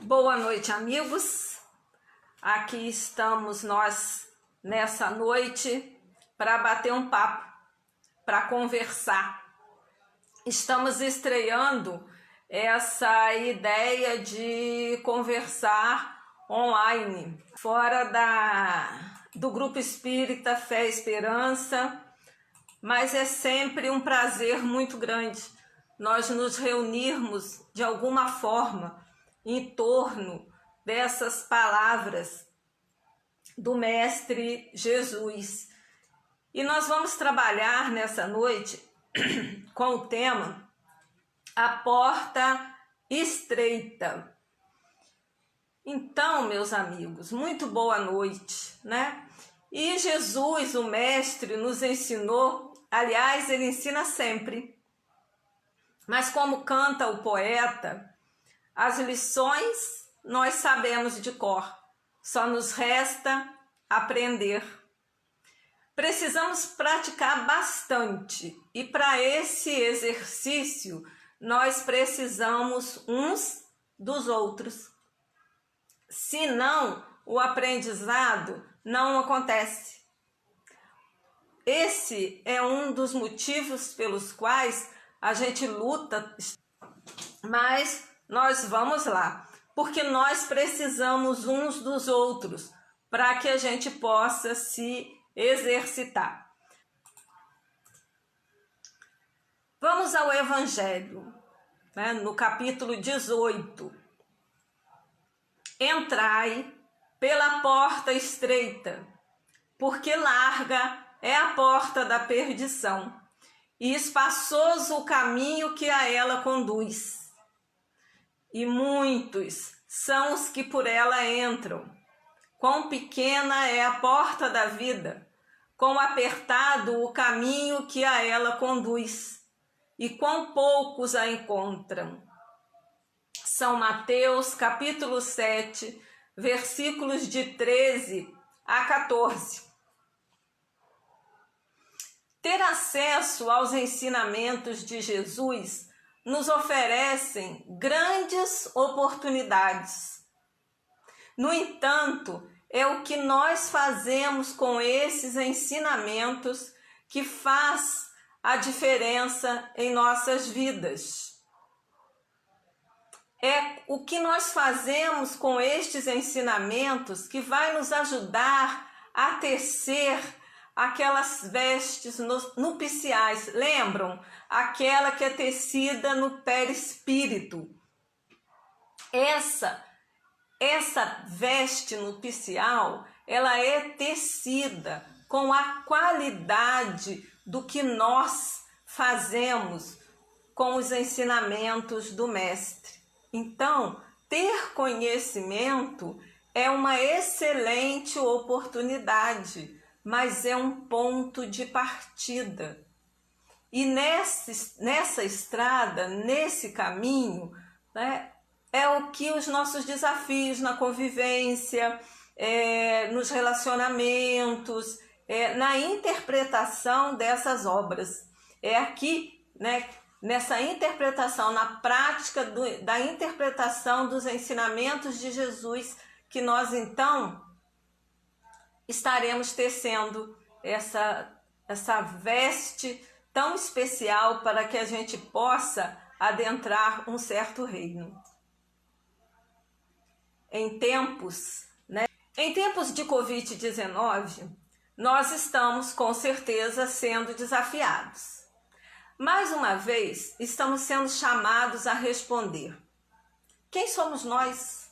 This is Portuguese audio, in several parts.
Boa noite, amigos. Aqui estamos nós nessa noite para bater um papo, para conversar. Estamos estreando essa ideia de conversar online, fora do Grupo Espírita Fé e Esperança, mas é sempre um prazer muito grande nós nos reunirmos de alguma forma em torno dessas palavras do Mestre Jesus. E nós vamos trabalhar nessa noite com o tema A Porta Estreita. Então, meus amigos, muito boa noite, né? E Jesus, o Mestre, nos ensinou, aliás, ele ensina sempre, mas como canta o poeta, as lições nós sabemos de cor, só nos resta aprender. Precisamos praticar bastante e para esse exercício nós precisamos uns dos outros. Senão, o aprendizado não acontece. Esse é um dos motivos pelos quais a gente luta, mas nós vamos lá, porque nós precisamos uns dos outros para que a gente possa se exercitar. Vamos ao Evangelho, né? No capítulo 18. Entrai pela porta estreita, porque larga é a porta da perdição, e espaçoso o caminho que a ela conduz. E muitos são os que por ela entram. Quão pequena é a porta da vida, quão apertado o caminho que a ela conduz, e quão poucos a encontram. São Mateus, capítulo 7, versículos de 13 a 14. Ter acesso aos ensinamentos de Jesus nos oferecem grandes oportunidades. No entanto, é o que nós fazemos com esses ensinamentos que faz a diferença em nossas vidas. É o que nós fazemos com estes ensinamentos que vai nos ajudar a tecer aquelas vestes nupciais. Lembram? Aquela que é tecida no perispírito. Essa veste nupcial, ela é tecida com a qualidade do que nós fazemos com os ensinamentos do Mestre. Então, ter conhecimento é uma excelente oportunidade, mas é um ponto de partida. E nessa estrada, nesse caminho, né, é o que os nossos desafios na convivência, nos relacionamentos, na interpretação dessas obras. É aqui, né, nessa interpretação, na prática da interpretação dos ensinamentos de Jesus, que nós então estaremos tecendo essa veste tão especial para que a gente possa adentrar um certo reino. Em tempos de Covid-19, nós estamos com certeza sendo desafiados. Mais uma vez, estamos sendo chamados a responder. Quem somos nós?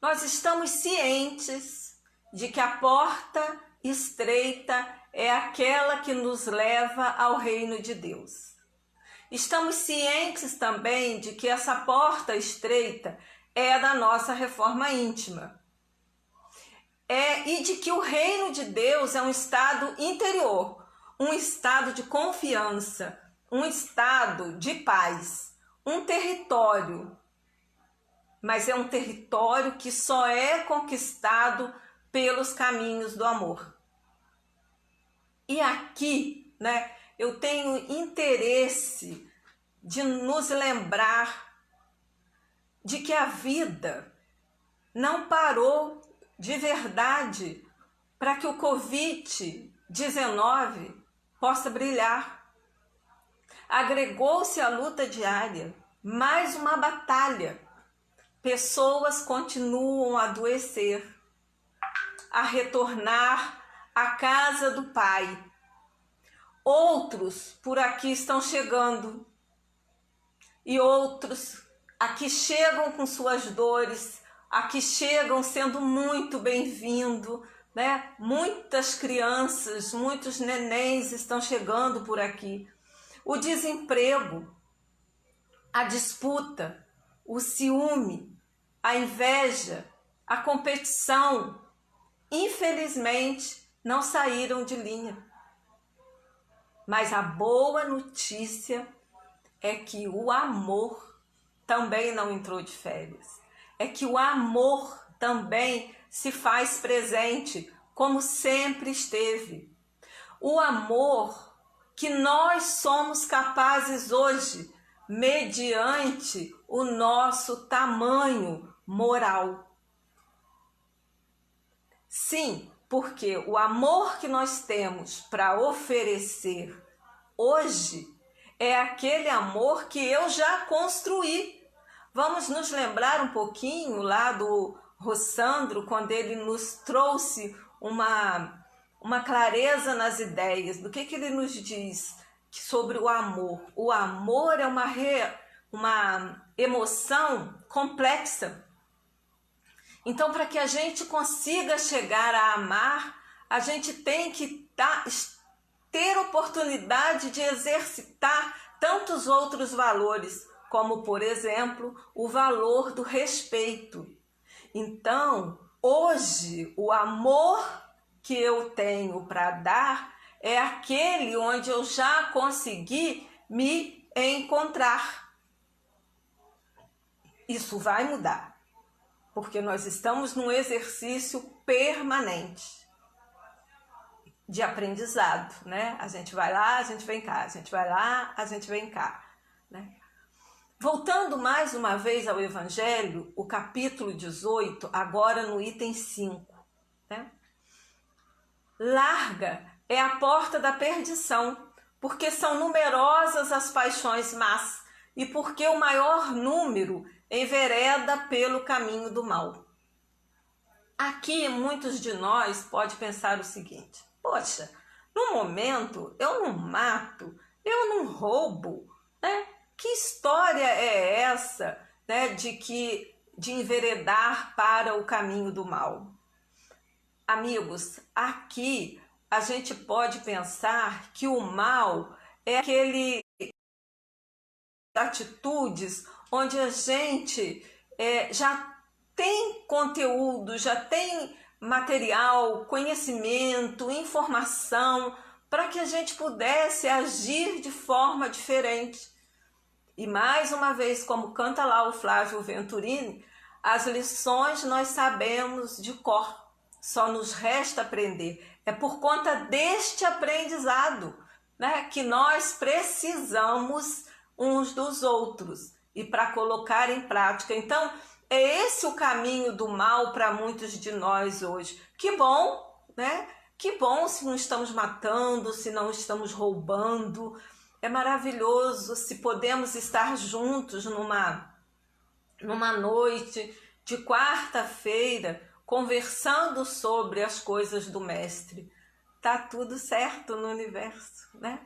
Nós estamos cientes de que a porta estreita é aquela que nos leva ao reino de Deus. Estamos cientes também de que essa porta estreita é da nossa reforma íntima. E de que o reino de Deus é um estado interior, um estado de confiança, um estado de paz, um território. Mas é um território que só é conquistado pelos caminhos do amor. E aqui, né, eu tenho interesse de nos lembrar de que a vida não parou de verdade para que o Covid-19 possa brilhar. Agregou-se à luta diária mais uma batalha. Pessoas continuam a adoecer, a retornar à casa do Pai. Outros por aqui estão chegando e outros aqui chegam com suas dores, aqui chegam sendo muito bem-vindo, né? Muitas crianças, muitos nenéns estão chegando por aqui. O desemprego, a disputa, o ciúme, a inveja, a competição, infelizmente, não saíram de linha. Mas a boa notícia é que o amor também não entrou de férias. É que o amor também se faz presente, como sempre esteve. O amor que nós somos capazes hoje, mediante o nosso tamanho moral. Sim, porque o amor que nós temos para oferecer hoje é aquele amor que eu já construí. Vamos nos lembrar um pouquinho lá do Rossandro, quando ele nos trouxe uma clareza nas ideias, do que ele nos diz sobre o amor. O amor é uma emoção complexa. Então, para que a gente consiga chegar a amar, a gente tem que ter oportunidade de exercitar tantos outros valores, como, por exemplo, o valor do respeito. Então, hoje, o amor que eu tenho para dar é aquele onde eu já consegui me encontrar. Isso vai mudar, porque nós estamos num exercício permanente de aprendizado, né? A gente vai lá, a gente vem cá, a gente vai lá, a gente vem cá, né? Voltando mais uma vez ao Evangelho, o capítulo 18, agora no item 5, né? Larga é a porta da perdição, porque são numerosas as paixões más e porque o maior número envereda pelo caminho do mal. Aqui muitos de nós podem pensar o seguinte: poxa, no momento eu não mato, eu não roubo, né? Que história é essa, né, de enveredar para o caminho do mal? Amigos, aqui a gente pode pensar que o mal é aquele atitudes onde a gente já tem conteúdo, já tem material, conhecimento, informação para que a gente pudesse agir de forma diferente. E mais uma vez, como canta lá o Flávio Venturini, as lições nós sabemos de cor, só nos resta aprender. É por conta deste aprendizado, né, que nós precisamos uns dos outros e para colocar em prática. Então, é esse o caminho do mal para muitos de nós hoje. Que bom, né? Que bom se não estamos matando, se não estamos roubando. É maravilhoso se podemos estar juntos numa noite de quarta-feira, conversando sobre as coisas do Mestre. Tá tudo certo no universo, né?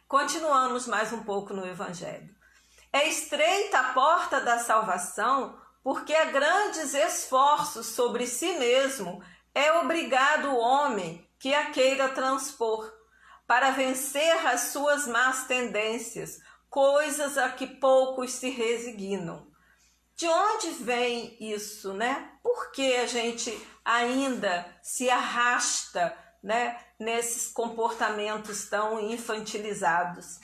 Continuamos mais um pouco no Evangelho. É estreita a porta da salvação, porque a grandes esforços sobre si mesmo é obrigado o homem que a queira transpor, para vencer as suas más tendências, coisas a que poucos se resignam. De onde vem isso, né? Por que a gente ainda se arrasta, né, nesses comportamentos tão infantilizados?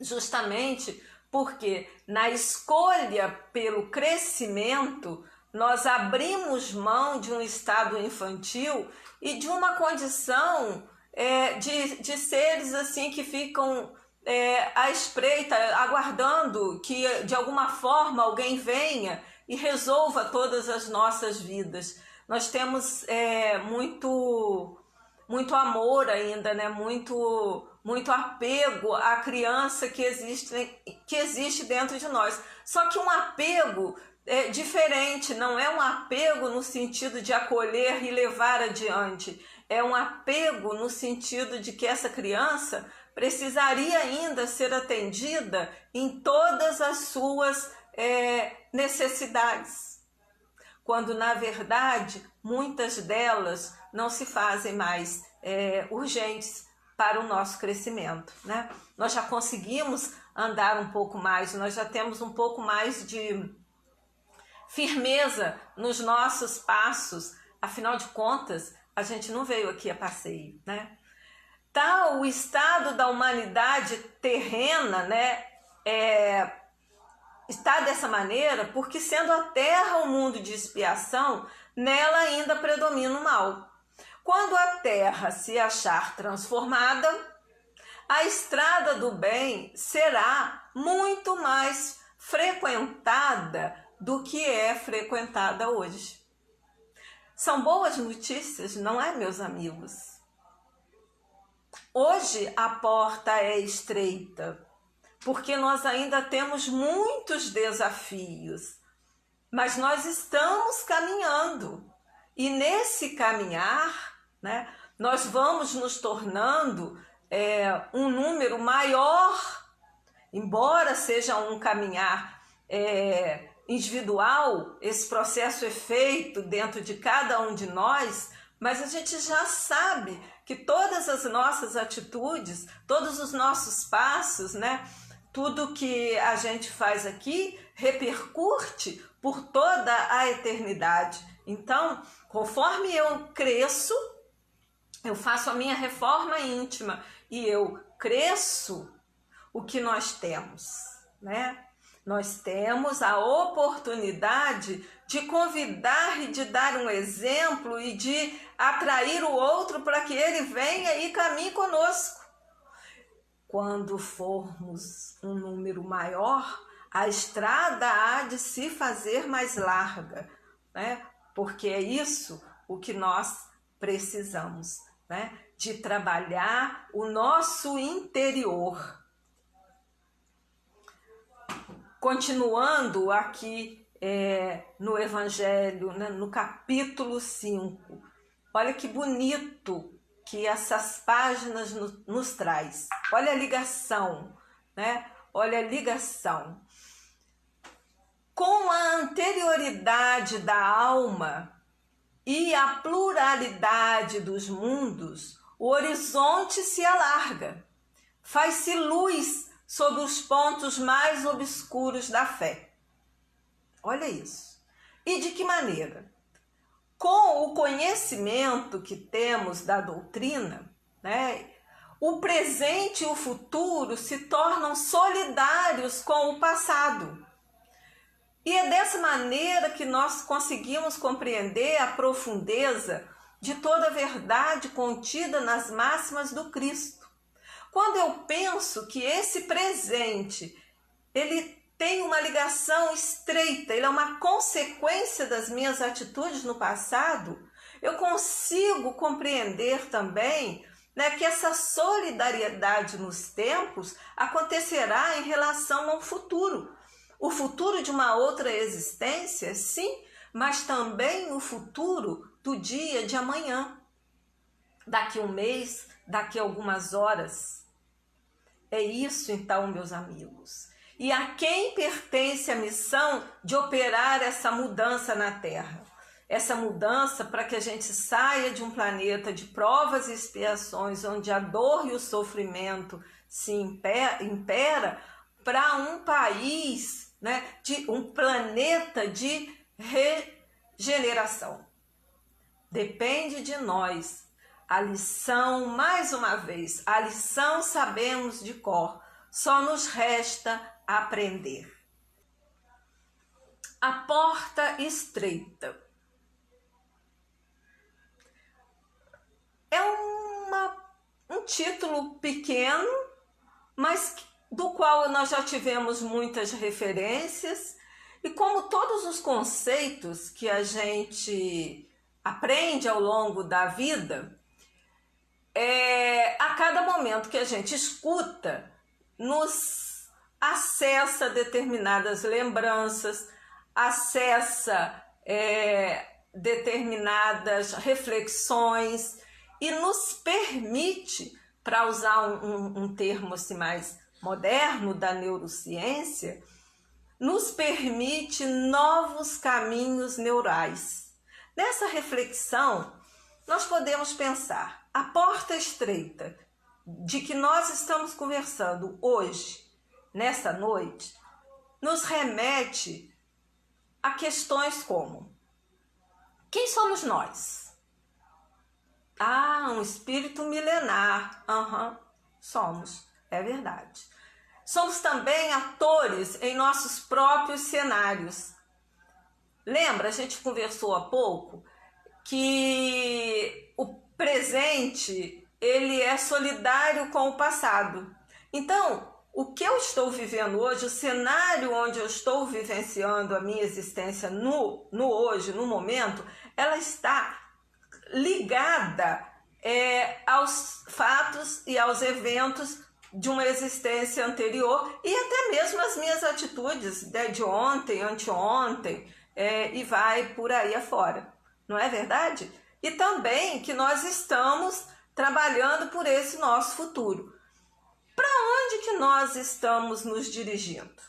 Justamente porque na escolha pelo crescimento, nós abrimos mão de um estado infantil e de uma condição de seres assim que ficam à espreita, aguardando que de alguma forma alguém venha e resolva todas as nossas vidas. Nós temos muito amor ainda, né? Muito apego à criança que existe dentro de nós. Só que um apego diferente, não é um apego no sentido de acolher e levar adiante. É um apego no sentido de que essa criança precisaria ainda ser atendida em todas as suas necessidades, quando na verdade muitas delas não se fazem mais urgentes para o nosso crescimento, né? Nós já conseguimos andar um pouco mais, nós já temos um pouco mais de firmeza nos nossos passos, afinal de contas, a gente não veio aqui a passeio, né? Tal o estado da humanidade terrena, né, está dessa maneira porque, sendo a terra um mundo de expiação, nela ainda predomina o mal. Quando a terra se achar transformada, a estrada do bem será muito mais frequentada do que é frequentada hoje. São boas notícias, não é, meus amigos? Hoje a porta é estreita, porque nós ainda temos muitos desafios, mas nós estamos caminhando. E nesse caminhar, né, nós vamos nos tornando um número maior, embora seja um caminhar individual, esse processo é feito dentro de cada um de nós, mas a gente já sabe que todas as nossas atitudes, todos os nossos passos, né, tudo que a gente faz aqui repercute por toda a eternidade. Então, conforme eu cresço, eu faço a minha reforma íntima e eu cresço, o que nós temos, né? Nós temos a oportunidade de convidar e de dar um exemplo e de atrair o outro para que ele venha e caminhe conosco. Quando formos um número maior, a estrada há de se fazer mais larga, né? Porque é isso o que nós precisamos, né? De trabalhar o nosso interior. Continuando aqui no Evangelho, né, no capítulo 5, olha que bonito que essas páginas nos traz. Olha a ligação, né? Olha a ligação. Com a anterioridade da alma e a pluralidade dos mundos, o horizonte se alarga, faz-se luz sobre os pontos mais obscuros da fé. Olha isso. E de que maneira? Com o conhecimento que temos da doutrina, né, o presente e o futuro se tornam solidários com o passado. E é dessa maneira que nós conseguimos compreender a profundeza de toda a verdade contida nas máximas do Cristo. Quando eu penso que esse presente, ele tem uma ligação estreita, ele é uma consequência das minhas atitudes no passado, eu consigo compreender também, né, que essa solidariedade nos tempos acontecerá em relação ao futuro. O futuro de uma outra existência, sim, mas também o futuro do dia de amanhã, daqui a um mês, daqui a algumas horas. É isso então, meus amigos. E a quem pertence a missão de operar essa mudança na Terra? Essa mudança para que a gente saia de um planeta de provas e expiações, onde a dor e o sofrimento se impera, para um país, né, de um planeta de regeneração. Depende de nós. A lição, mais uma vez, a lição sabemos de cor, só nos resta aprender. A porta estreita. É um título pequeno, mas do qual nós já tivemos muitas referências, e como todos os conceitos que a gente aprende ao longo da vida, a cada momento que a gente escuta, nos acessa determinadas lembranças, acessa determinadas reflexões e nos permite, para usar um termo assim mais moderno da neurociência, nos permite novos caminhos neurais. Nessa reflexão, nós podemos pensar, a porta estreita de que nós estamos conversando hoje, nessa noite, nos remete a questões como: quem somos nós? Um espírito milenar. Somos, é verdade. Somos também atores em nossos próprios cenários. Lembra, a gente conversou há pouco que o presente, ele é solidário com o passado. Então, o que eu estou vivendo hoje, o cenário onde eu estou vivenciando a minha existência no hoje, no momento, ela está ligada aos fatos e aos eventos de uma existência anterior e até mesmo as minhas atitudes de ontem, anteontem, e vai por aí afora. Não é verdade? E também que nós estamos trabalhando por esse nosso futuro. Para onde que nós estamos nos dirigindo?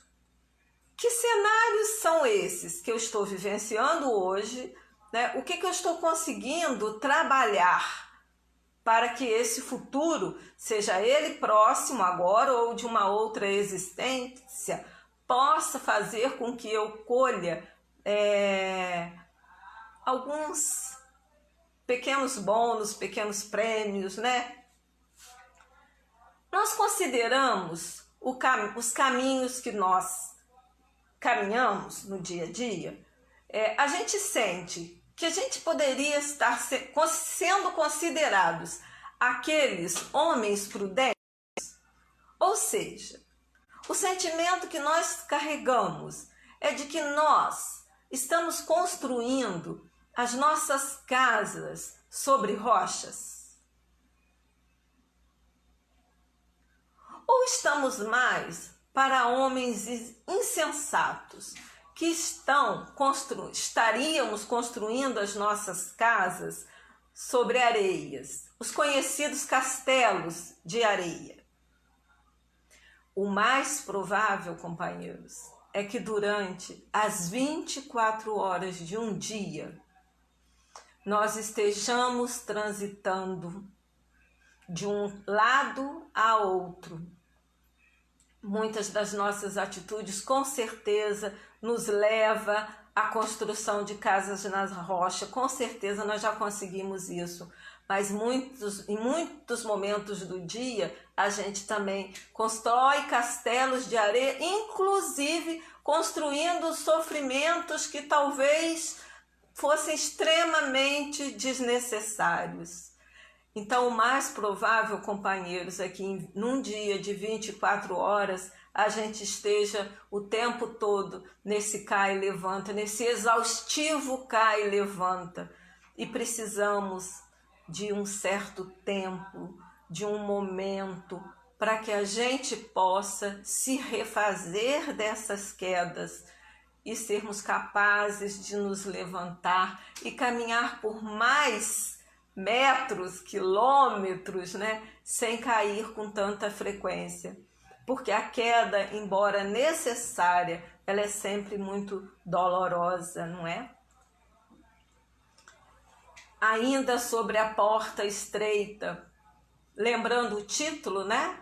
Que cenários são esses que eu estou vivenciando hoje, né? O que eu estou conseguindo trabalhar para que esse futuro, seja ele próximo agora ou de uma outra existência, possa fazer com que eu colha alguns pequenos bônus, pequenos prêmios, né? Nós consideramos os caminhos que nós caminhamos no dia a dia. A gente sente que a gente poderia estar sendo considerados aqueles homens prudentes, ou seja, o sentimento que nós carregamos é de que nós estamos construindo as nossas casas sobre rochas? Ou estamos mais para homens insensatos que estaríamos construindo as nossas casas sobre areias, os conhecidos castelos de areia? O mais provável, companheiros, é que durante as 24 horas de um dia, nós estejamos transitando de um lado a outro. Muitas das nossas atitudes, com certeza, nos leva à construção de casas nas rochas. Com certeza nós já conseguimos isso. Mas em muitos momentos do dia, a gente também constrói castelos de areia, inclusive construindo sofrimentos que talvez fossem extremamente desnecessários. Então, o mais provável, companheiros, é que num dia de 24 horas, a gente esteja o tempo todo nesse cai e levanta, nesse exaustivo cai e levanta. E precisamos de um certo tempo, de um momento, para que a gente possa se refazer dessas quedas e sermos capazes de nos levantar e caminhar por mais metros, quilômetros, né, sem cair com tanta frequência. Porque a queda, embora necessária, ela é sempre muito dolorosa, não é? Ainda sobre a porta estreita, lembrando o título, né?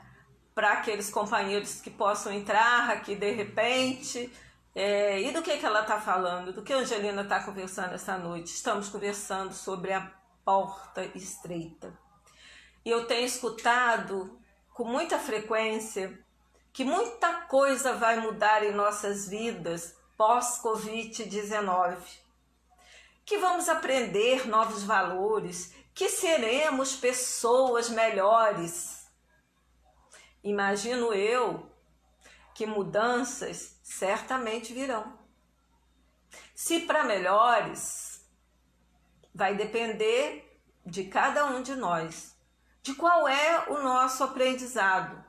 Para aqueles companheiros que possam entrar aqui de repente. E do que ela está falando? Do que a Angelina está conversando essa noite? Estamos conversando sobre a porta estreita. E eu tenho escutado com muita frequência que muita coisa vai mudar em nossas vidas pós-Covid-19. Que vamos aprender novos valores, que seremos pessoas melhores. imagino eu que mudanças certamente virão. Se para melhores, vai depender de cada um de nós, de qual é o nosso aprendizado.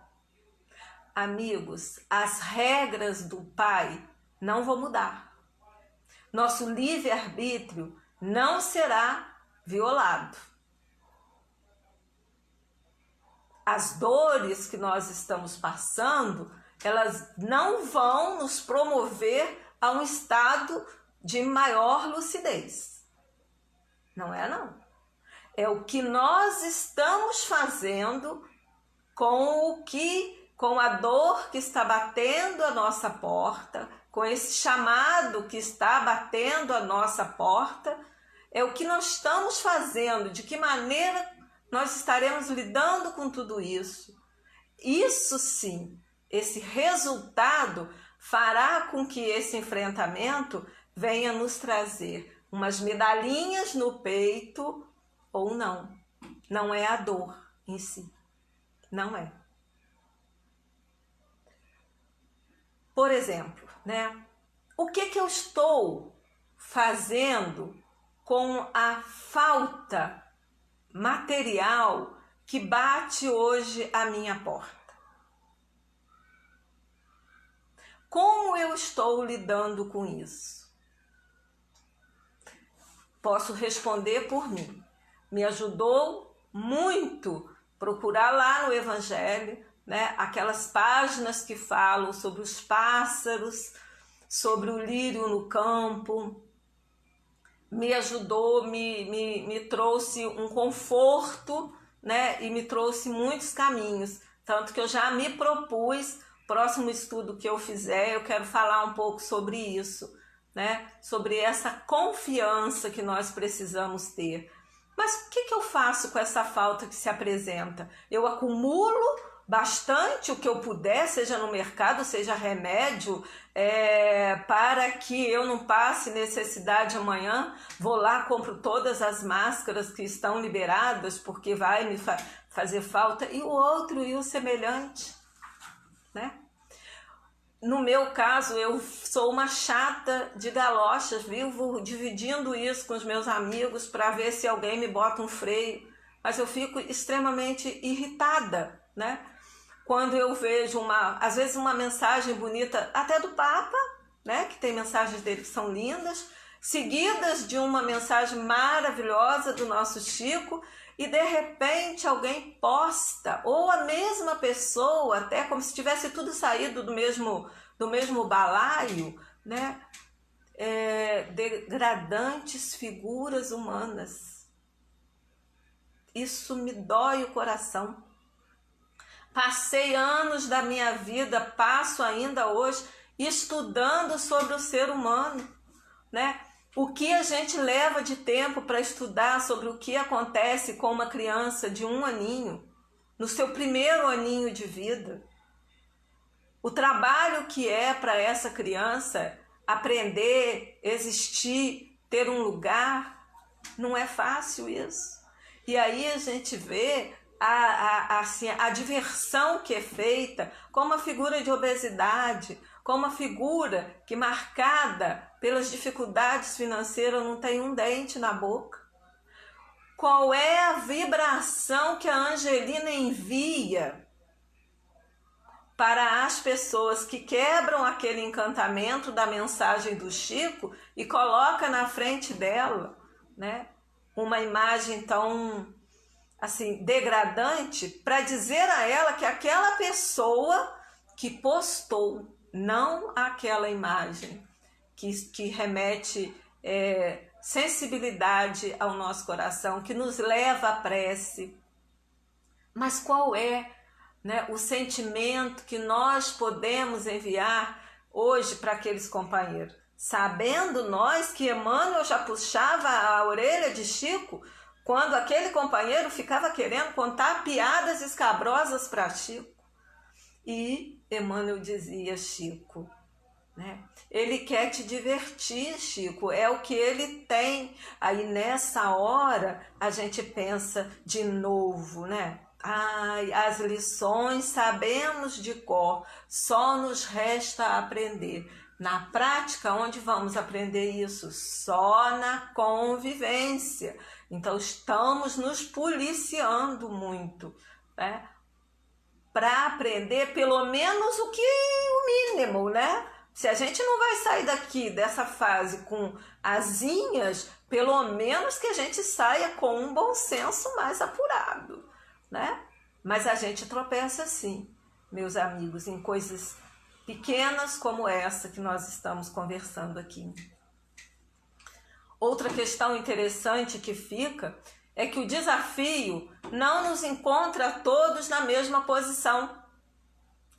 Amigos, as regras do Pai não vão mudar. Nosso livre-arbítrio não será violado. As dores que nós estamos passando, elas não vão nos promover a um estado de maior lucidez. Não é, não. É o que nós estamos fazendo com a dor que está batendo a nossa porta, com esse chamado que está batendo a nossa porta, é o que nós estamos fazendo, de que maneira nós estaremos lidando com tudo isso. Isso sim, esse resultado fará com que esse enfrentamento venha nos trazer umas medalhinhas no peito ou não. Não é a dor em si. Não é. Por exemplo, o que eu estou fazendo com a falta material que bate hoje à minha porta? Como eu estou lidando com isso? Posso responder por mim. Me ajudou muito procurar lá no Evangelho, aquelas páginas que falam sobre os pássaros, sobre o lírio no campo. Me ajudou, me trouxe um conforto, e me trouxe muitos caminhos. Tanto que eu já me propus, próximo estudo que eu fizer, eu quero falar um pouco sobre isso, sobre essa confiança que nós precisamos ter. Mas o que eu faço com essa falta que se apresenta? Eu acumulo bastante o que eu puder, seja no mercado, seja remédio, para que eu não passe necessidade amanhã. Vou lá, compro todas as máscaras que estão liberadas, porque vai me fazer falta. E o outro, e o semelhante, No meu caso, eu sou uma chata de galochas, vivo dividindo isso com os meus amigos para ver se alguém me bota um freio, mas eu fico extremamente irritada, Quando eu vejo às vezes uma mensagem bonita, até do Papa, que tem mensagens dele que são lindas, seguidas de uma mensagem maravilhosa do nosso Chico, e de repente alguém posta, ou a mesma pessoa, até como se tivesse tudo saído do mesmo balaio, degradantes figuras humanas. Isso me dói o coração. Passei anos da minha vida, passo ainda hoje, estudando sobre o ser humano, O que a gente leva de tempo para estudar sobre o que acontece com uma criança de 1 aninho, no seu primeiro aninho de vida. O trabalho que é para essa criança aprender, existir, ter um lugar, não é fácil isso. E aí a gente vê a diversão que é feita com uma figura de obesidade, com uma figura que, marcada pelas dificuldades financeiras, não tem um dente na boca. Qual é a vibração que a Angelina envia para as pessoas que quebram aquele encantamento da mensagem do Chico e coloca na frente dela, uma imagem tão degradante, para dizer a ela que aquela pessoa que postou, não aquela imagem que remete sensibilidade ao nosso coração, que nos leva à prece. Mas qual é o sentimento que nós podemos enviar hoje para aqueles companheiros? Sabendo nós que Emmanuel já puxava a orelha de Chico quando aquele companheiro ficava querendo contar piadas escabrosas para Chico. E Emmanuel dizia: Chico, ele quer te divertir, Chico, é o que ele tem. Aí nessa hora a gente pensa de novo, Ai, as lições sabemos de cor, só nos resta aprender. Na prática, onde vamos aprender isso? Só na convivência. Então, estamos nos policiando muito, né? Para aprender pelo menos o mínimo, né? Se a gente não vai sair daqui dessa fase com asinhas, pelo menos que a gente saia com um bom senso mais apurado, né? Mas a gente tropeça sim, meus amigos, em coisas pequenas como essa que nós estamos conversando aqui. Outra questão interessante que fica é que o desafio não nos encontra todos na mesma posição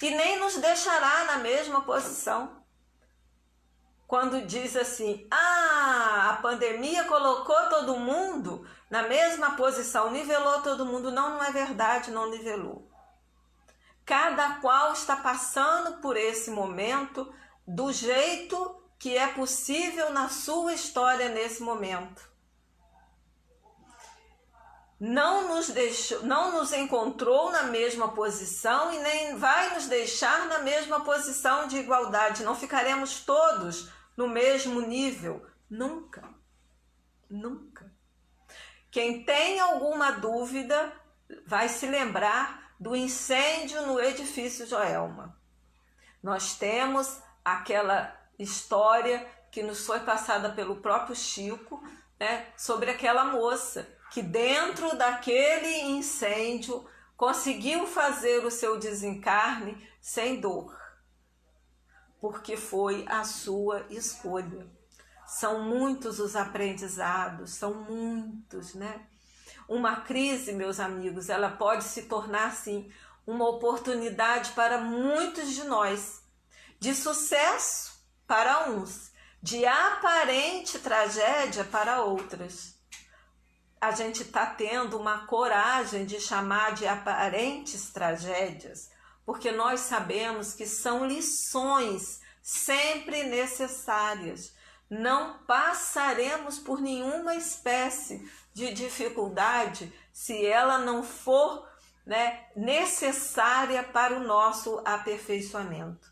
e nem nos deixará na mesma posição. Quando diz assim, a pandemia colocou todo mundo na mesma posição, nivelou todo mundo. Não, não é verdade, não nivelou. Cada qual está passando por esse momento do jeito que é possível na sua história nesse momento. Não nos encontrou na mesma posição e nem vai nos deixar na mesma posição de igualdade. Não ficaremos todos no mesmo nível. Nunca. Nunca. Quem tem alguma dúvida vai se lembrar do incêndio no edifício Joelma. Nós temos aquela história que nos foi passada pelo próprio Chico, né, sobre aquela moça que dentro daquele incêndio conseguiu fazer o seu desencarne sem dor, porque foi a sua escolha. São muitos os aprendizados, são muitos, né? Uma crise, meus amigos, ela pode se tornar, sim, uma oportunidade para muitos de nós, de sucesso para uns, de aparente tragédia para outras. A gente está tendo uma coragem de chamar de aparentes tragédias, porque nós sabemos que são lições sempre necessárias. Não passaremos por nenhuma espécie de dificuldade se ela não for, né, necessária para o nosso aperfeiçoamento.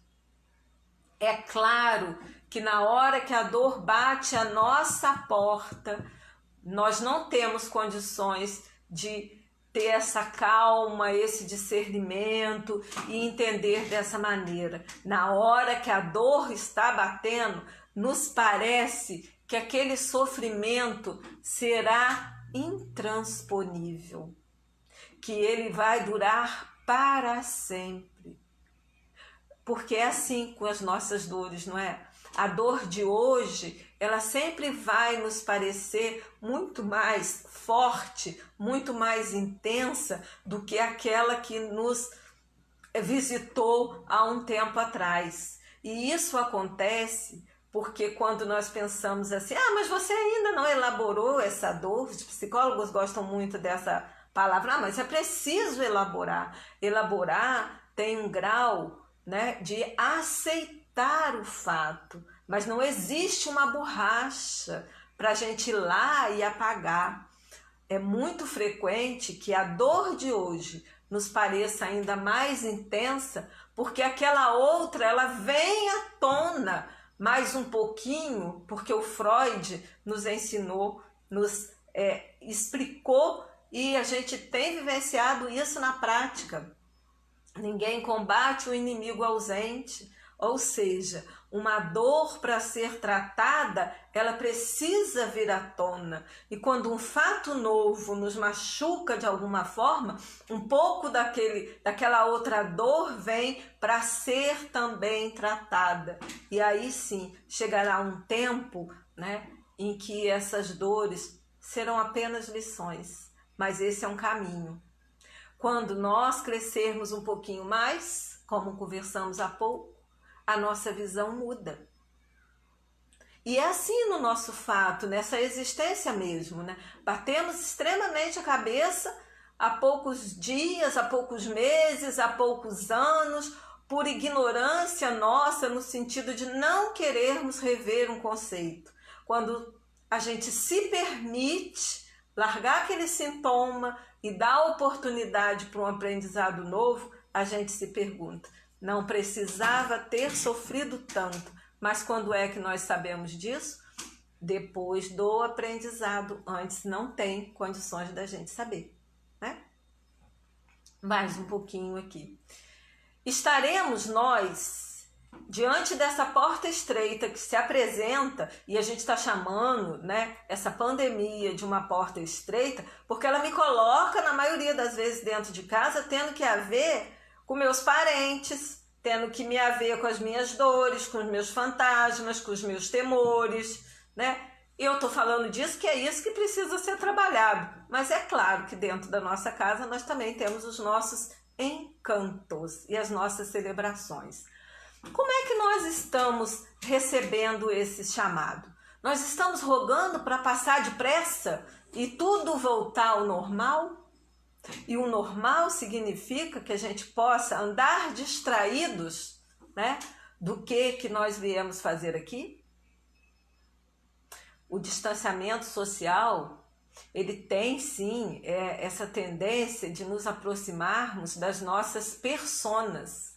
É claro que na hora que a dor bate à nossa porta, nós não temos condições de ter essa calma, esse discernimento e entender dessa maneira. Na hora que a dor está batendo, nos parece que aquele sofrimento será intransponível, que ele vai durar para sempre. Porque é assim com as nossas dores, não é? A dor de hoje, ela sempre vai nos parecer muito mais forte, muito mais intensa do que aquela que nos visitou há um tempo atrás. E isso acontece porque quando nós pensamos assim, mas você ainda não elaborou essa dor, os psicólogos gostam muito dessa palavra, mas é preciso elaborar. Elaborar tem um grau, né, de aceitar o fato, mas não existe uma borracha para a gente ir lá e apagar. É muito frequente que a dor de hoje nos pareça ainda mais intensa, porque aquela outra ela vem à tona mais um pouquinho, porque o Freud nos ensinou, nos explicou e a gente tem vivenciado isso na prática. Ninguém combate o inimigo ausente, ou seja, uma dor para ser tratada, ela precisa vir à tona. E quando um fato novo nos machuca de alguma forma, um pouco daquela outra dor vem para ser também tratada. E aí sim, chegará um tempo, né, em que essas dores serão apenas lições, mas esse é um caminho. Quando nós crescermos um pouquinho mais, como conversamos há pouco, a nossa visão muda. E é assim no nosso fato, nessa existência mesmo, né? Batemos extremamente a cabeça há poucos dias, há poucos meses, há poucos anos, por ignorância nossa, no sentido de não querermos rever um conceito. Quando a gente se permite, largar aquele sintoma e dar oportunidade para um aprendizado novo, a gente se pergunta, não precisava ter sofrido tanto, mas quando é que nós sabemos disso? Depois do aprendizado, antes não tem condições da gente saber, né? Mais um pouquinho aqui. Estaremos nós diante dessa porta estreita que se apresenta, e a gente está chamando, né, essa pandemia de uma porta estreita, porque ela me coloca, na maioria das vezes, dentro de casa, tendo que haver com meus parentes, tendo que me haver com as minhas dores, com os meus fantasmas, com os meus temores, né? Eu estou falando disso, que é isso que precisa ser trabalhado. Mas é claro que dentro da nossa casa nós também temos os nossos encantos e as nossas celebrações. Como é que nós estamos recebendo esse chamado? Nós estamos rogando para passar depressa e tudo voltar ao normal? E o normal significa que a gente possa andar distraídos, né, do que nós viemos fazer aqui? O distanciamento social, ele tem sim essa tendência de nos aproximarmos das nossas personas.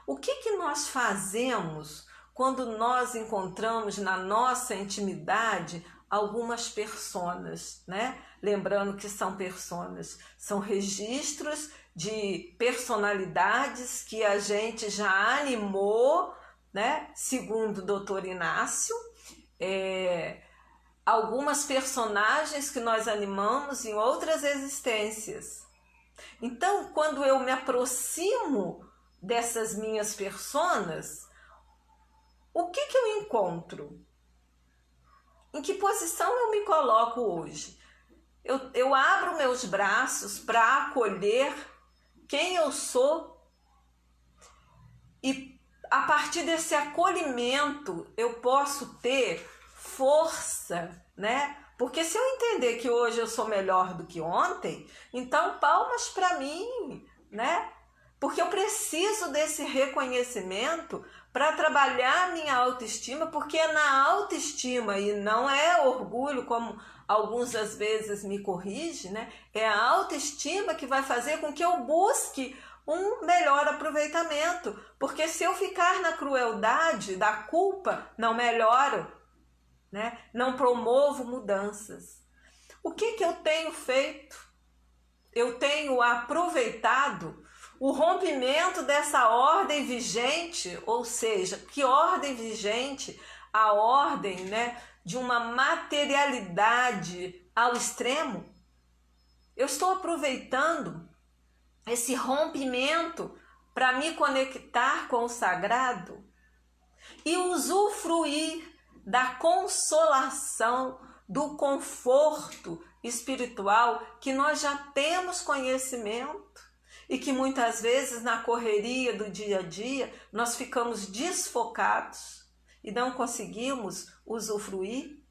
O que nós fazemos quando nós encontramos na nossa intimidade algumas personas, né? Lembrando que são personas, são registros de personalidades que a gente já animou, né? Segundo o doutor Inácio, algumas personagens que nós animamos em outras existências. Então, quando eu me aproximo dessas minhas personas, o que eu encontro? Em que posição eu me coloco hoje? Eu abro meus braços para acolher quem eu sou e a partir desse acolhimento eu posso ter força, né? Porque se eu entender que hoje eu sou melhor do que ontem, então palmas para mim, né? Porque eu preciso desse reconhecimento para trabalhar minha autoestima, porque é na autoestima e não é orgulho, como alguns às vezes me corrigem, né? É a autoestima que vai fazer com que eu busque um melhor aproveitamento, porque se eu ficar na crueldade da culpa, não melhoro, né? Não promovo mudanças. O que eu tenho feito? Eu tenho aproveitado o rompimento dessa ordem vigente, ou seja, que ordem vigente? A ordem, né, de uma materialidade ao extremo. Eu estou aproveitando esse rompimento para me conectar com o sagrado e usufruir da consolação, do conforto espiritual que nós já temos conhecimento e que muitas vezes na correria do dia a dia nós ficamos desfocados e não conseguimos usufruir.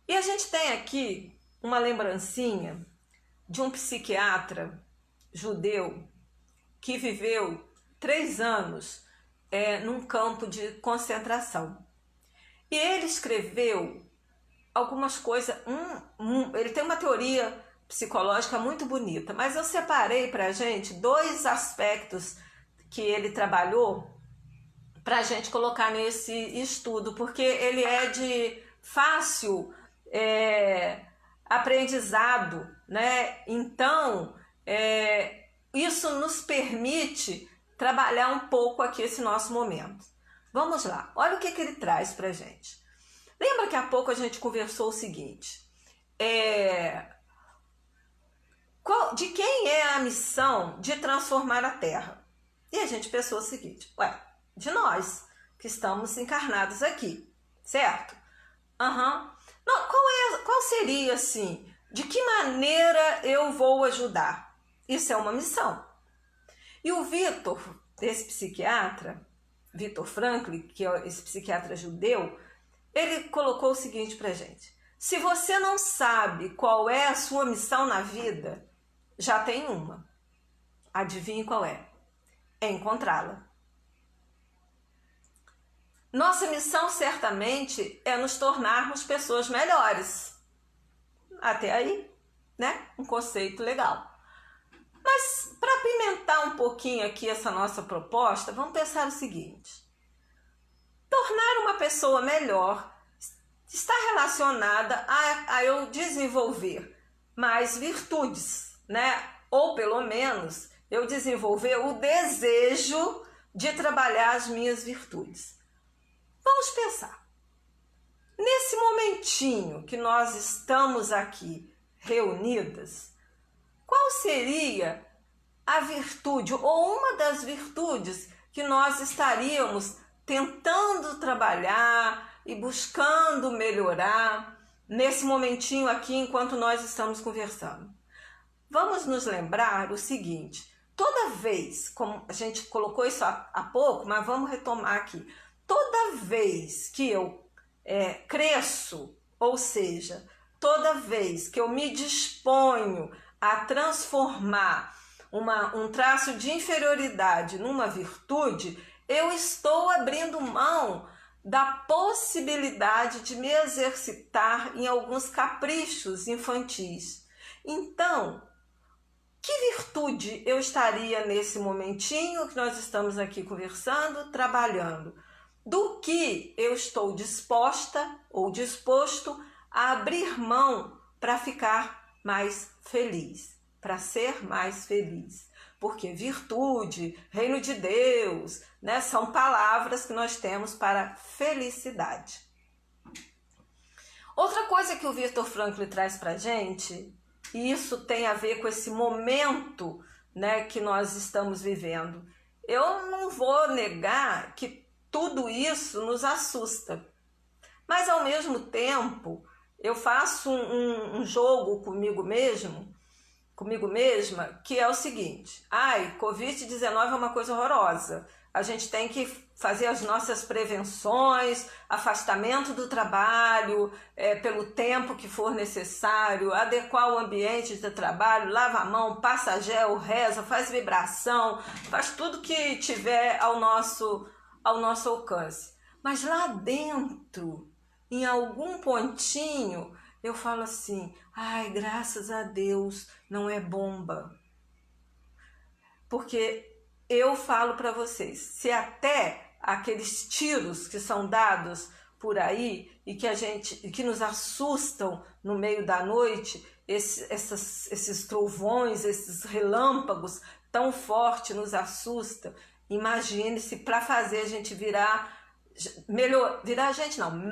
E a gente tem aqui uma lembrancinha de um psiquiatra judeu que viveu 3 anos num campo de concentração. E ele escreveu algumas coisas, ele tem uma teoria psicológica muito bonita, mas eu separei para a gente 2 aspectos que ele trabalhou para a gente colocar nesse estudo, porque ele é de fácil aprendizado, né? Então, isso nos permite trabalhar um pouco aqui esse nosso momento. Vamos lá, olha o que ele traz para a gente. Lembra que há pouco a gente conversou o seguinte, de quem é a missão de transformar a Terra? E a gente pensou o seguinte, de nós que estamos encarnados aqui, certo? Não, qual seria assim, de que maneira eu vou ajudar? Isso é uma missão. E o Viktor, esse psiquiatra, Viktor Frankl, que é esse psiquiatra judeu, ele colocou o seguinte pra gente: se você não sabe qual é a sua missão na vida, já tem uma. Adivinhe qual é? É encontrá-la. Nossa missão certamente é nos tornarmos pessoas melhores. Até aí, né? Um conceito legal. Mas para apimentar um pouquinho aqui essa nossa proposta, vamos pensar o seguinte: tornar uma pessoa melhor está relacionada a eu desenvolver mais virtudes, né? Ou pelo menos eu desenvolver o desejo de trabalhar as minhas virtudes. Vamos pensar. Nesse momentinho que nós estamos aqui reunidas, qual seria a virtude ou uma das virtudes que nós estaríamos tentando trabalhar e buscando melhorar nesse momentinho aqui enquanto nós estamos conversando? Vamos nos lembrar o seguinte: toda vez, como a gente colocou isso há pouco, mas vamos retomar aqui, toda vez que eu cresço, ou seja, toda vez que eu me disponho a transformar um traço de inferioridade numa virtude, eu estou abrindo mão da possibilidade de me exercitar em alguns caprichos infantis. Então, que virtude eu estaria nesse momentinho que nós estamos aqui conversando, trabalhando? Do que eu estou disposta ou disposto a abrir mão para ficar mais feliz, para ser mais feliz? Porque virtude, reino de Deus, né, são palavras que nós temos para felicidade. Outra coisa que o Viktor Frankl traz para a gente, e isso tem a ver com esse momento, né, que nós estamos vivendo. Eu não vou negar que tudo isso nos assusta, mas ao mesmo tempo eu faço um jogo comigo mesma, que é o seguinte: Covid-19 é uma coisa horrorosa, a gente tem que fazer as nossas prevenções, afastamento do trabalho pelo tempo que for necessário, adequar o ambiente de trabalho, lava a mão, passa gel, reza, faz vibração, faz tudo que tiver ao nosso alcance. Mas lá dentro, em algum pontinho, eu falo assim: graças a Deus não é bomba. Porque eu falo para vocês, se até aqueles tiros que são dados por aí e que nos assustam no meio da noite, esses trovões, esses relâmpagos tão fortes nos assustam. Imagine se para fazer a gente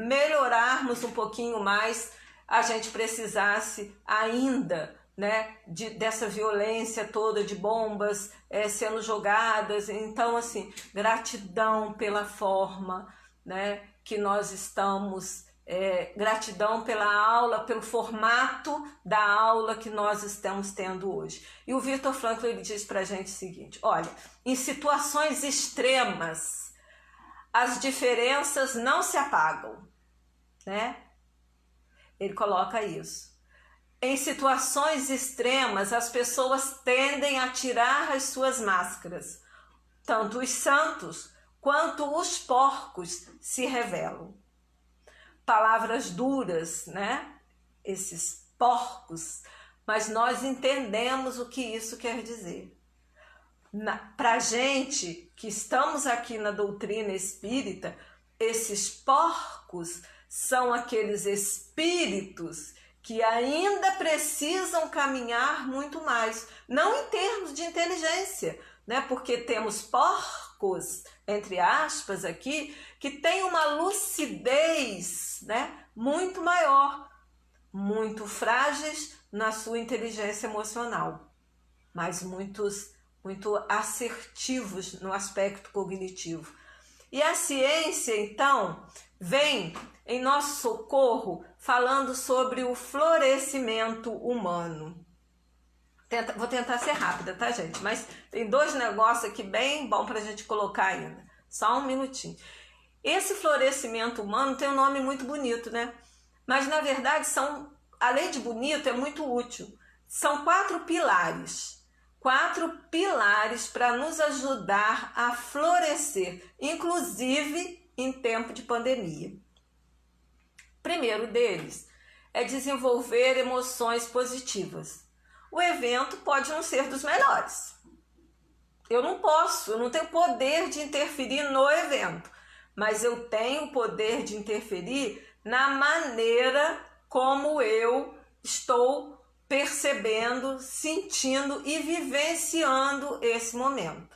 melhorarmos um pouquinho mais, a gente precisasse ainda, né, dessa violência toda de bombas sendo jogadas. Então, assim, gratidão pela forma, né, que nós estamos, gratidão pela aula, pelo formato da aula que nós estamos tendo hoje. E o Viktor Frankl, ele diz pra gente o seguinte: olha, em situações extremas, as diferenças não se apagam, né? Ele coloca isso. Em situações extremas, as pessoas tendem a tirar as suas máscaras. Tanto os santos quanto os porcos se revelam. Palavras duras, né? Esses porcos. Mas nós entendemos o que isso quer dizer. Para a gente que estamos aqui na doutrina espírita, esses porcos são aqueles espíritos que ainda precisam caminhar muito mais, não em termos de inteligência, né? Porque temos porcos, entre aspas aqui, que têm uma lucidez, né, muito maior, muito frágeis na sua inteligência emocional, mas muito assertivos no aspecto cognitivo. E a ciência, então, vem em nosso socorro falando sobre o florescimento humano. Vou tentar ser rápida, tá, gente? Mas tem dois negócios aqui bem bom para a gente colocar ainda. Só um minutinho. Esse florescimento humano tem um nome muito bonito, né? Mas, na verdade, além de bonito, é muito útil. São 4 pilares. 4 pilares para nos ajudar a florescer, inclusive em tempo de pandemia. Primeiro deles é desenvolver emoções positivas. O evento pode não ser dos melhores. Eu não tenho poder de interferir no evento, mas eu tenho o poder de interferir na maneira como eu estou percebendo, sentindo e vivenciando esse momento.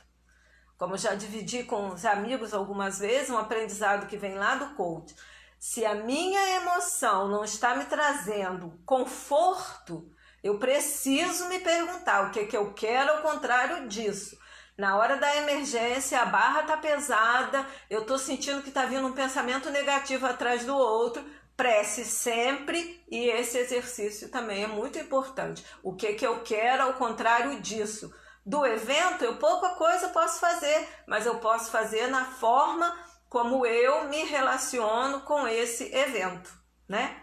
Como eu já dividi com os amigos algumas vezes, um aprendizado que vem lá do coach. Se a minha emoção não está me trazendo conforto, eu preciso me perguntar o que eu quero ao contrário disso. Na hora da emergência, a barra está pesada, eu estou sentindo que está vindo um pensamento negativo atrás do outro. Prece sempre, e esse exercício também é muito importante. O que eu quero ao contrário disso? Do evento, eu pouca coisa posso fazer, mas eu posso fazer na forma como eu me relaciono com esse evento, né?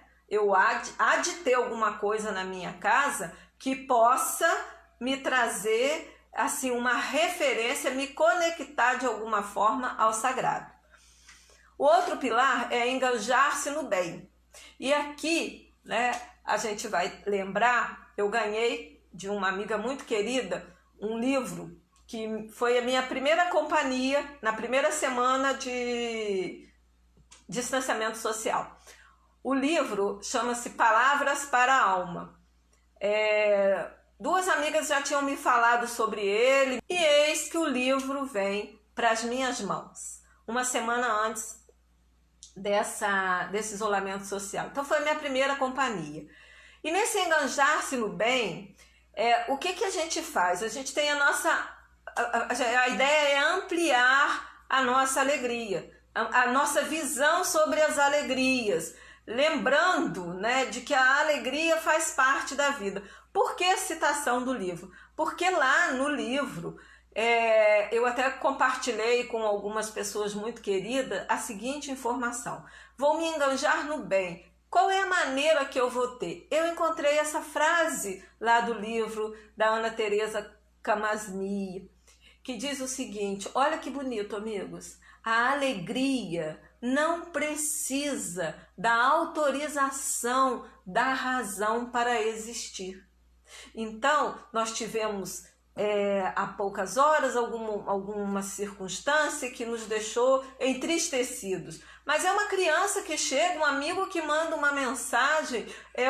Há de ter alguma coisa na minha casa que possa me trazer assim uma referência, me conectar de alguma forma ao sagrado. O outro pilar é enganjar-se no bem. E aqui, né, a gente vai lembrar, eu ganhei de uma amiga muito querida um livro que foi a minha primeira companhia na primeira semana de distanciamento social. O livro chama-se Palavras para a Alma. Duas amigas já tinham me falado sobre ele e eis que o livro vem para as minhas mãos, uma semana antes desse isolamento social. Então foi a minha primeira companhia. E nesse enganjar-se no bem, o que a gente faz? A gente tem a ideia é ampliar a nossa alegria, a nossa visão sobre as alegrias, lembrando, né, de que a alegria faz parte da vida. Por que a citação do livro? Porque lá no livro, eu até compartilhei com algumas pessoas muito queridas a seguinte informação: vou me enganjar no bem. Qual é a maneira que eu vou ter? Eu encontrei essa frase lá do livro da Ana Teresa Camasmi, que diz o seguinte, olha que bonito, amigos: a alegria não precisa da autorização da razão para existir. Então, nós tivemos há poucas horas alguma circunstância que nos deixou entristecidos. Mas é uma criança que chega, um amigo que manda uma mensagem,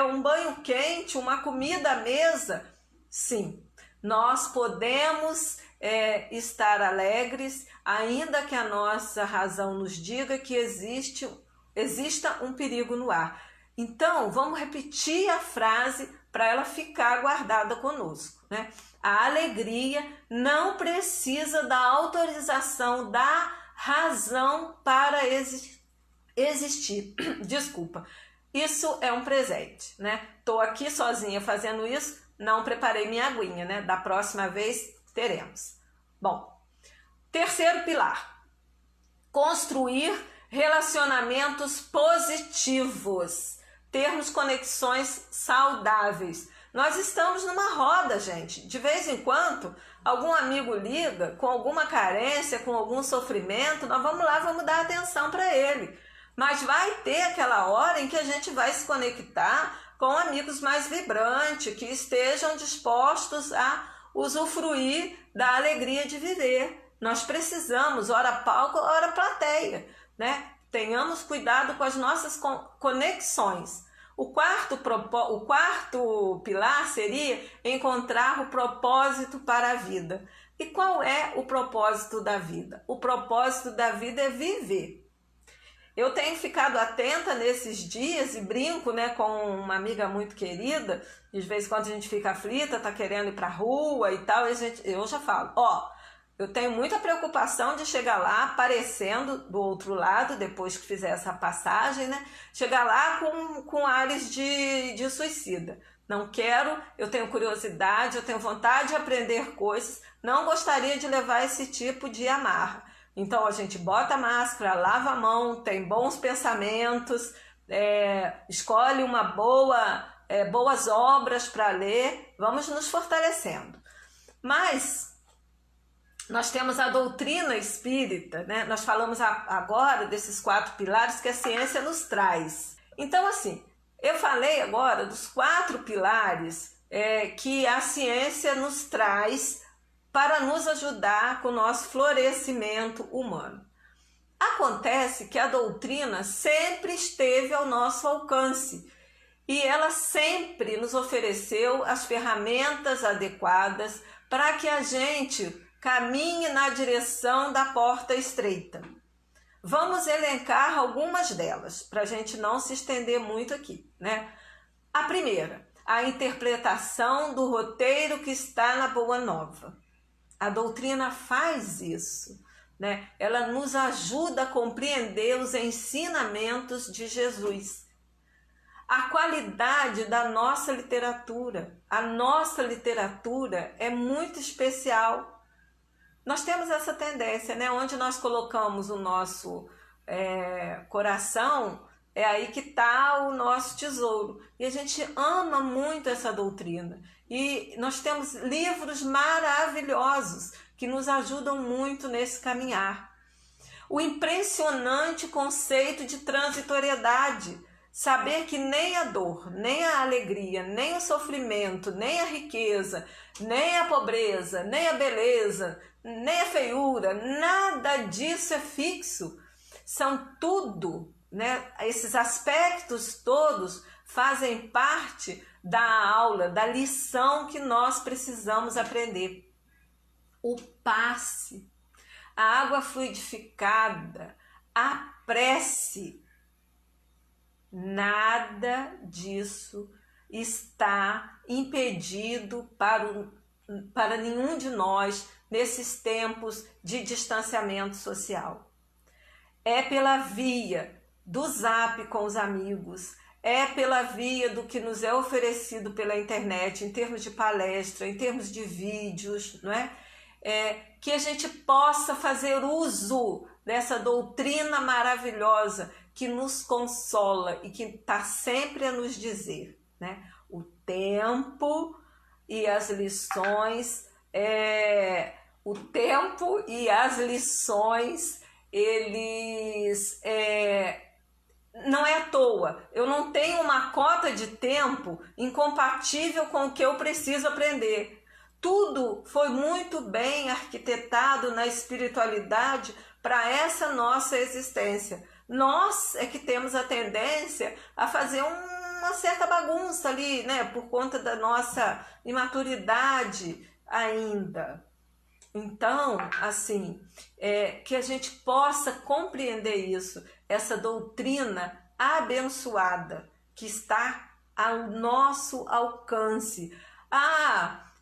um banho quente, uma comida à mesa. Sim, nós podemos estar alegres, ainda que a nossa razão nos diga que exista um perigo no ar. Então, vamos repetir a frase para ela ficar guardada conosco, né? A alegria não precisa da autorização da razão para existir. Desculpa, isso é um presente, né? Tô aqui sozinha fazendo isso, não preparei minha aguinha, né? Da próxima vez teremos. Bom, terceiro pilar: construir relacionamentos positivos, termos conexões saudáveis. Nós estamos numa roda, gente. De vez em quando, algum amigo liga com alguma carência, com algum sofrimento, nós vamos lá, vamos dar atenção para ele. Mas vai ter aquela hora em que a gente vai se conectar com amigos mais vibrantes, que estejam dispostos a usufruir da alegria de viver. Nós precisamos, ora palco, ora plateia, né? Tenhamos cuidado com as nossas conexões. O quarto pilar seria encontrar o propósito para a vida. E qual é o propósito da vida? O propósito da vida é viver. Eu tenho ficado atenta nesses dias e brinco, né, com uma amiga muito querida. De vez em quando a gente fica aflita, tá querendo ir para a rua e tal. Eu já falo, eu tenho muita preocupação de chegar lá aparecendo do outro lado, depois que fizer essa passagem, né? Chegar lá com ares de suicida. Não quero, eu tenho curiosidade, eu tenho vontade de aprender coisas, não gostaria de levar esse tipo de amarra. Então a gente bota a máscara, lava a mão, tem bons pensamentos, escolhe boas obras para ler, vamos nos fortalecendo. Mas nós temos a doutrina espírita, né? Nós falamos agora desses 4 pilares que a ciência nos traz. Então, assim, Eu falei agora dos 4 pilares que a ciência nos traz para nos ajudar com o nosso florescimento humano. Acontece que a doutrina sempre esteve ao nosso alcance e ela sempre nos ofereceu as ferramentas adequadas para que a gente caminhe na direção da porta estreita. Vamos elencar algumas delas, para a gente não se estender muito aqui, né? A primeira, a interpretação do roteiro que está na Boa Nova. A doutrina faz isso, né? Ela nos ajuda a compreender os ensinamentos de Jesus. A qualidade da nossa literatura. A nossa literatura é muito especial. Nós temos essa tendência, né? Onde nós colocamos o nosso coração, é aí que está o nosso tesouro. E a gente ama muito essa doutrina. E nós temos livros maravilhosos que nos ajudam muito nesse caminhar. O impressionante conceito de transitoriedade. Saber que nem a dor, nem a alegria, nem o sofrimento, nem a riqueza, nem a pobreza, nem a beleza, nem a feiura, nada disso é fixo. São tudo, né? Esses aspectos todos fazem parte da aula, da lição que nós precisamos aprender. O passe, a água fluidificada, a prece. Nada disso está impedido para nenhum de nós nesses tempos de distanciamento social. É pela via do Zap com os amigos, é pela via do que nos é oferecido pela internet, em termos de palestra, em termos de vídeos, não é? Que a gente possa fazer uso dessa doutrina maravilhosa que nos consola e que está sempre a nos dizer, né? O tempo e as lições, eles não é à toa. Eu não tenho uma cota de tempo incompatível com o que eu preciso aprender. Tudo foi muito bem arquitetado na espiritualidade para essa nossa existência. Nós é que temos a tendência a fazer uma certa bagunça ali, né? Por conta da nossa imaturidade ainda. Então, assim, que a gente possa compreender isso, essa doutrina abençoada que está ao nosso alcance.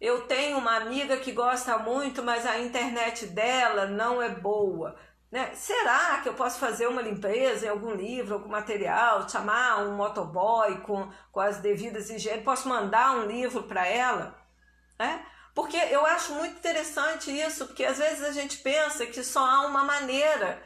Eu tenho uma amiga que gosta muito, mas a internet dela não é boa. Né? Será que eu posso fazer uma limpeza em algum livro, algum material, chamar um motoboy com as devidas higienes? Posso mandar um livro para ela? Né? Porque eu acho muito interessante isso, porque às vezes a gente pensa que só há uma maneira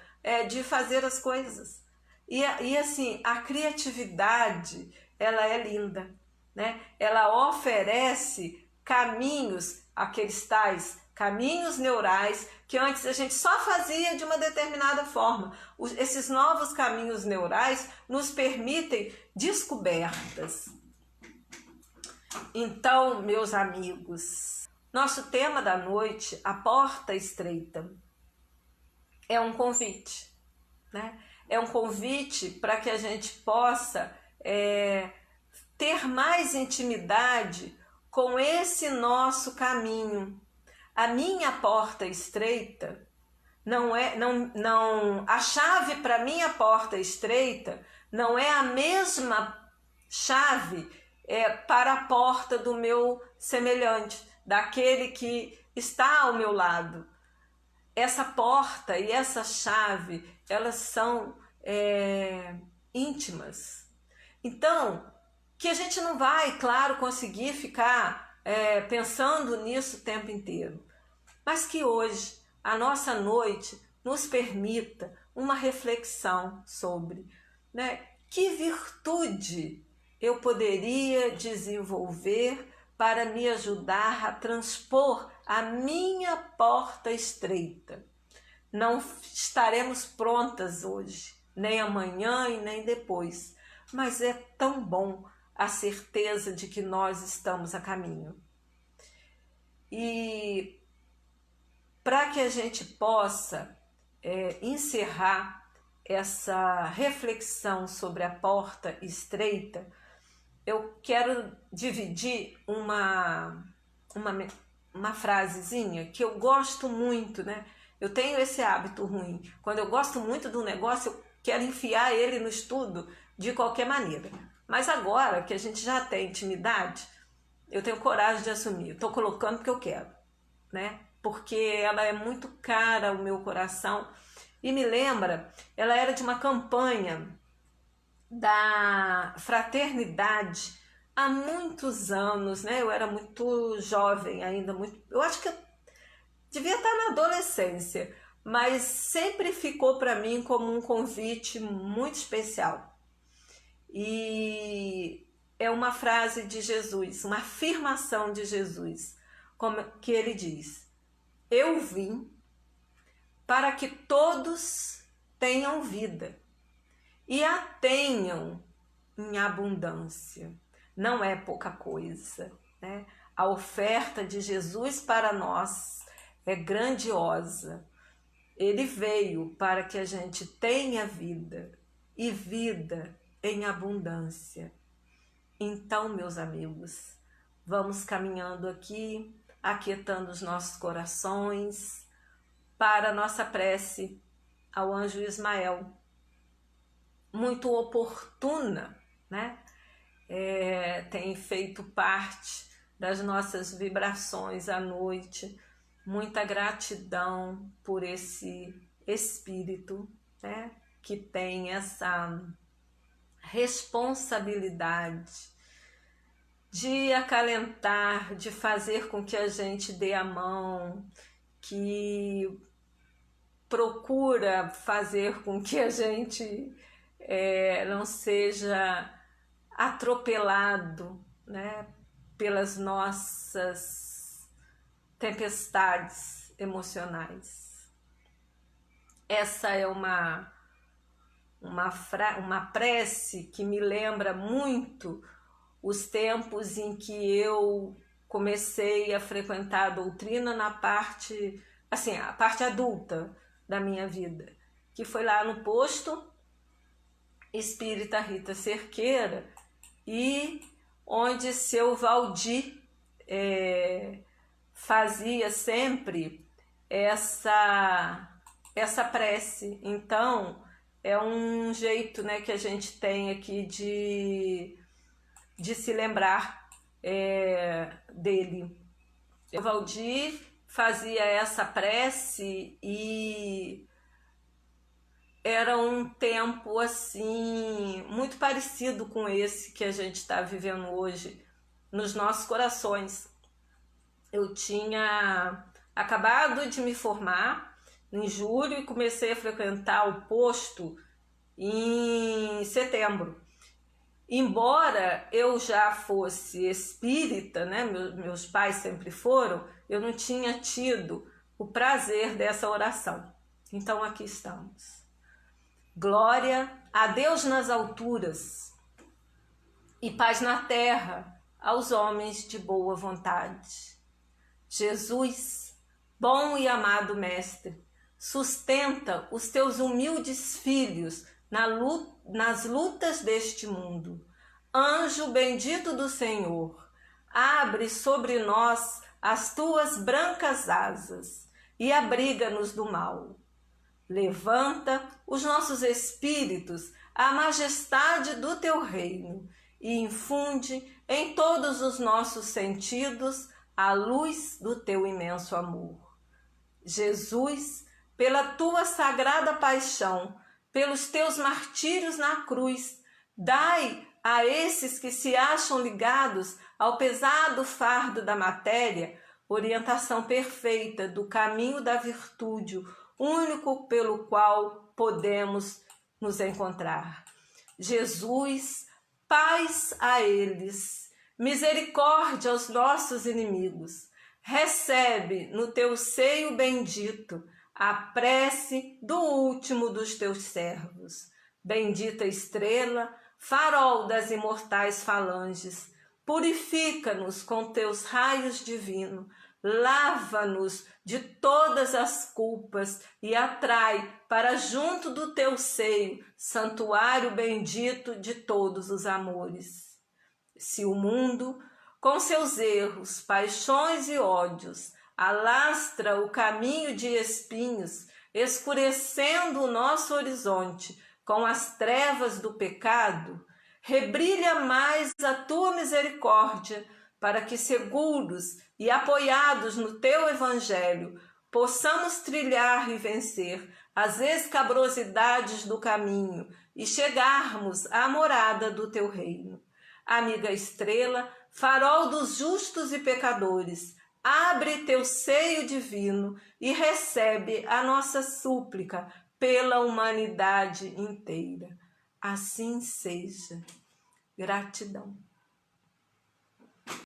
de fazer as coisas. E assim, a criatividade, ela é linda, né? Ela oferece caminhos, aqueles tais caminhos neurais, que antes a gente só fazia de uma determinada forma. Esses novos caminhos neurais nos permitem descobertas. Então, meus amigos, nosso tema da noite, a porta estreita, é um convite, né? É um convite para que a gente possa ter mais intimidade com esse nosso caminho. A minha porta estreita a chave para minha porta estreita não é a mesma chave para a porta do meu semelhante, daquele que está ao meu lado. Essa porta e essa chave, elas são íntimas. Então, que a gente não vai, claro, conseguir ficar pensando nisso o tempo inteiro, mas que hoje, a nossa noite, nos permita uma reflexão sobre, né, que virtude eu poderia desenvolver para me ajudar a transpor a minha porta estreita. Não estaremos prontas hoje, nem amanhã e nem depois. mas é tão bom a certeza de que nós estamos a caminho. E para que a gente possa encerrar essa reflexão sobre a porta estreita, eu quero dividir uma frasezinha que eu gosto muito, né? Eu tenho esse hábito ruim. Quando eu gosto muito de um negócio, eu quero enfiar ele no estudo de qualquer maneira. Mas agora que a gente já tem intimidade, eu tenho coragem de assumir. Estou colocando porque eu quero, né? Porque ela é muito cara ao meu coração. E me lembra, ela era de uma campanha da fraternidade há muitos anos, né? Eu era muito jovem ainda, eu acho que eu devia estar na adolescência, mas sempre ficou para mim como um convite muito especial. E é uma frase de Jesus, uma afirmação de Jesus, como que ele diz: eu vim para que todos tenham vida e a tenham em abundância. Não é pouca coisa, né? A oferta de Jesus para nós é grandiosa. Ele veio para que a gente tenha vida e vida em abundância. Então, meus amigos, vamos caminhando aqui, aquietando os nossos corações para a nossa prece ao anjo Ismael, muito oportuna, né? Tem feito parte das nossas vibrações à noite. Muita gratidão por esse espírito, né? Que tem essa responsabilidade de acalentar, de fazer com que a gente dê a mão, que procura fazer com que a gente não seja atropelado, né, pelas nossas tempestades emocionais. Essa é uma prece que me lembra muito os tempos em que eu comecei a frequentar a doutrina na parte, assim, a parte adulta da minha vida, que foi lá no posto Espírita Rita Cerqueira, e onde seu Valdir fazia sempre essa prece. Então, é um jeito, né, que a gente tem aqui de se lembrar dele. O Valdir fazia essa prece e era um tempo assim muito parecido com esse que a gente está vivendo hoje nos nossos corações. Eu tinha acabado de me formar em julho e comecei a frequentar o posto em setembro. Embora eu já fosse espírita, né, meus pais sempre foram, eu não tinha tido o prazer dessa oração. Então aqui estamos. Glória a Deus nas alturas e paz na terra aos homens de boa vontade. Jesus, bom e amado Mestre, sustenta os teus humildes filhos nas lutas deste mundo. Anjo bendito do Senhor, abre sobre nós as tuas brancas asas e abriga-nos do mal. Levanta os nossos espíritos à majestade do teu reino e infunde em todos os nossos sentidos a luz do teu imenso amor. Jesus, pela tua sagrada paixão, pelos teus martírios na cruz, dai a esses que se acham ligados ao pesado fardo da matéria orientação perfeita do caminho da virtude, único pelo qual podemos nos encontrar. Jesus, paz a eles, misericórdia aos nossos inimigos. Recebe no teu seio bendito a prece do último dos teus servos. Bendita estrela, farol das imortais falanges, purifica-nos com teus raios divinos, lava-nos de todas as culpas e atrai para junto do teu seio, santuário bendito de todos os amores. Se o mundo, com seus erros, paixões e ódios, alastra o caminho de espinhos, escurecendo o nosso horizonte com as trevas do pecado, rebrilha mais a tua misericórdia, para que, seguros e apoiados no teu evangelho, possamos trilhar e vencer as escabrosidades do caminho e chegarmos à morada do teu reino. Amiga estrela, farol dos justos e pecadores, abre teu seio divino e recebe a nossa súplica pela humanidade inteira. Assim seja. Gratidão.